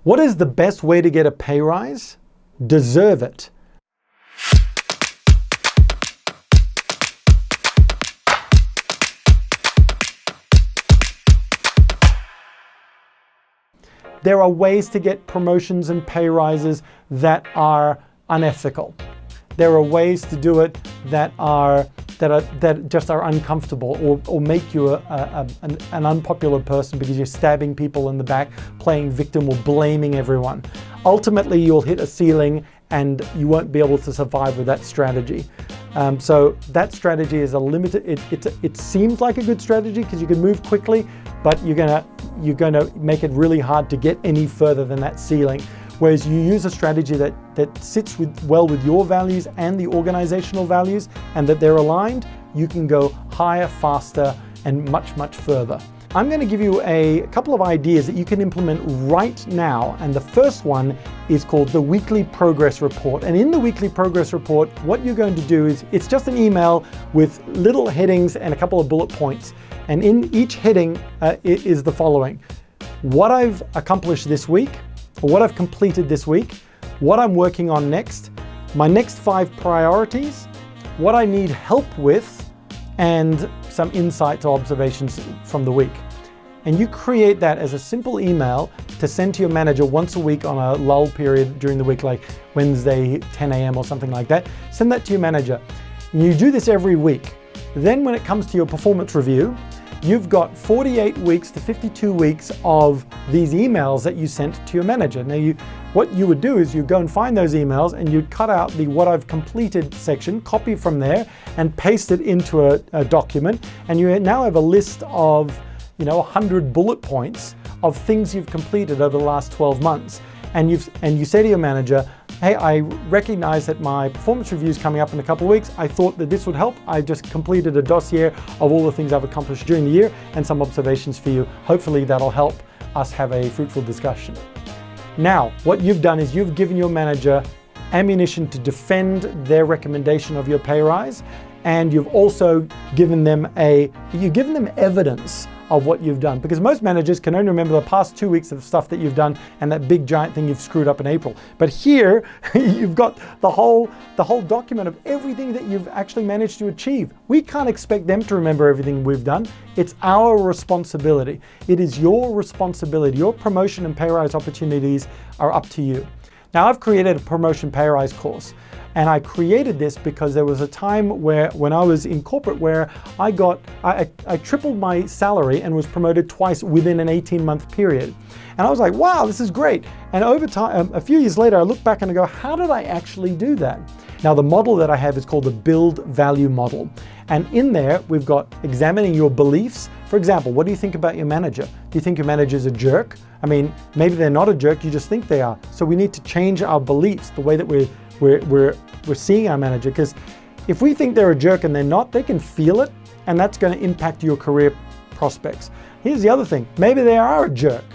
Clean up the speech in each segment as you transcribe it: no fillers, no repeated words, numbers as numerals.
What is the best way to get a pay rise? Deserve it. There are ways to get promotions and pay rises that are unethical. There are ways to do it that just are uncomfortable or make you an unpopular person because you're stabbing people in the back, playing victim or blaming everyone. Ultimately, you'll hit a ceiling and you won't be able to survive with that strategy. So that strategy is a limited. It seems like a good strategy because you can move quickly, but you're gonna make it really hard to get any further than that ceiling. Whereas you use a strategy that sits well with your values and the organizational values, and that they're aligned, you can go higher, faster, and much, much further. I'm going to give you a couple of ideas that you can implement right now. And the first one is called the Weekly Progress Report. And in the Weekly Progress Report, what you're going to do is, it's just an email with little headings and a couple of bullet points. And in each heading is the following: what I've accomplished this week, or what I've completed this week, what I'm working on next, my next 5 priorities, what I need help with, and some insights or observations from the week. And you create that as a simple email to send to your manager once a week on a lull period during the week, like Wednesday, 10 a.m. or something like that. Send that to your manager. And you do this every week. Then when it comes to your performance review, you've got 48 weeks to 52 weeks of these emails that you sent to your manager. Now, what you would do is you go and find those emails and you'd cut out the what I've completed section, copy from there, and paste it into a document. And you now have a list of 100 bullet points of things you've completed over the last 12 months. And you say to your manager, hey, I recognize that my performance review is coming up in a couple of weeks. I thought that this would help. I just completed a dossier of all the things I've accomplished during the year and some observations for you. Hopefully that'll help us have a fruitful discussion. Now, what you've done is you've given your manager ammunition to defend their recommendation of your pay rise, and you've also given them evidence of what you've done, because most managers can only remember the past 2 weeks of stuff that you've done and that big giant thing you've screwed up in April. But here you've got the whole document of everything that you've actually managed to achieve. We can't expect them to remember everything we've done. It's our responsibility. It is your responsibility. Your promotion and pay rise opportunities are up to you. Now, I've created a promotion pay rise course. And I created this because there was a time when I was in corporate where I tripled my salary and was promoted twice within an 18-month period. And I was like, wow, this is great. And over time, a few years later, I look back and I go, how did I actually do that? Now, the model that I have is called the Build Value Model. And in there, we've got examining your beliefs. For example, what do you think about your manager? Do you think your manager is a jerk? I mean, maybe they're not a jerk, you just think they are. So we need to change our beliefs, the way that we're seeing our manager, because if we think they're a jerk and they're not, they can feel it, and that's going to impact your career prospects. Here's the other thing: maybe they are a jerk.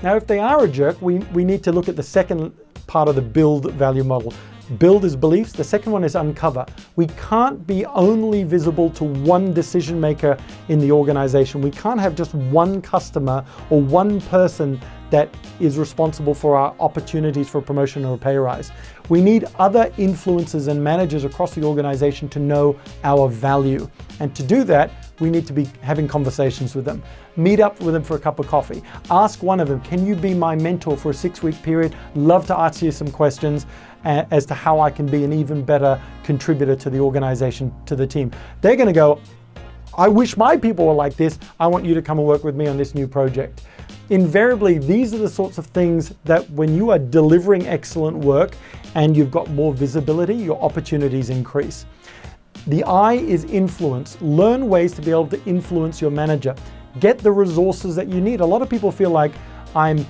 Now, if they are a jerk, we need to look at the second part of the Build Value Model. Build is beliefs. The second one is uncover. We can't be only visible to one decision maker in the organization. We can't have just one customer or one person that is responsible for our opportunities for promotion or a pay rise. We need other influencers and managers across the organization to know our value. And to do that, we need to be having conversations with them. Meet up with them for a cup of coffee. Ask one of them, can you be my mentor for a 6-week period? Love to ask you some questions as to how I can be an even better contributor to the organization, to the team. They're going to go, I wish my people were like this. I want you to come and work with me on this new project. Invariably, these are the sorts of things that when you are delivering excellent work and you've got more visibility, your opportunities increase. The I is influence. Learn ways to be able to influence your manager. Get the resources that you need. A lot of people feel like I'm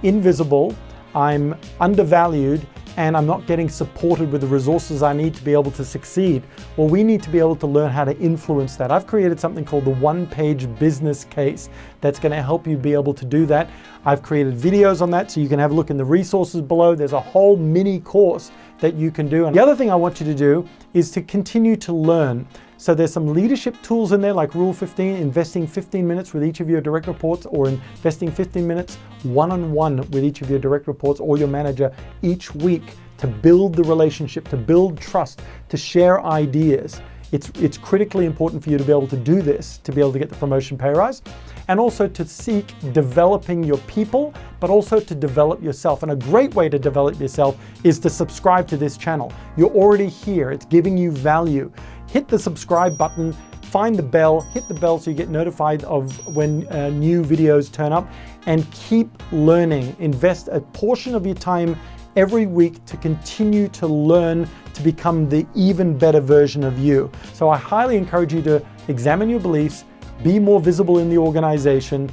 invisible, I'm undervalued, and I'm not getting supported with the resources I need to be able to succeed. Well, we need to be able to learn how to influence that. I've created something called the one-page business case that's going to help you be able to do that. I've created videos on that, so you can have a look in the resources below. There's a whole mini course that you can do. And the other thing I want you to do is to continue to learn. So there's some leadership tools in there like Rule 15, investing 15 minutes with each of your direct reports, or investing 15 minutes one-on-one with each of your direct reports or your manager each week to build the relationship, to build trust, to share ideas. It's critically important for you to be able to do this, to be able to get the promotion pay rise, and also to seek developing your people, but also to develop yourself. And a great way to develop yourself is to subscribe to this channel. You're already here. It's giving you value. Hit the subscribe button, find the bell, hit the bell so you get notified of when new videos turn up, and keep learning. Invest a portion of your time every week to continue to learn to become the even better version of you. So I highly encourage you to examine your beliefs, be more visible in the organization,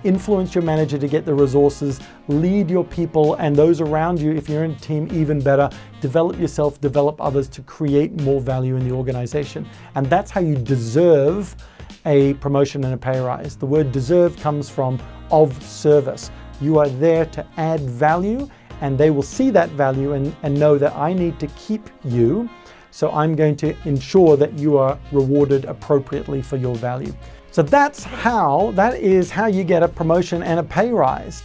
influence your manager to get the resources, lead your people and those around you, if you're in a team, even better. Develop yourself, develop others to create more value in the organization. And that's how you deserve a promotion and a pay rise. The word deserve comes from of service. You are there to add value, and they will see that value and know that I need to keep you, so I'm going to ensure that you are rewarded appropriately for your value. So that is how you get a promotion and a pay rise.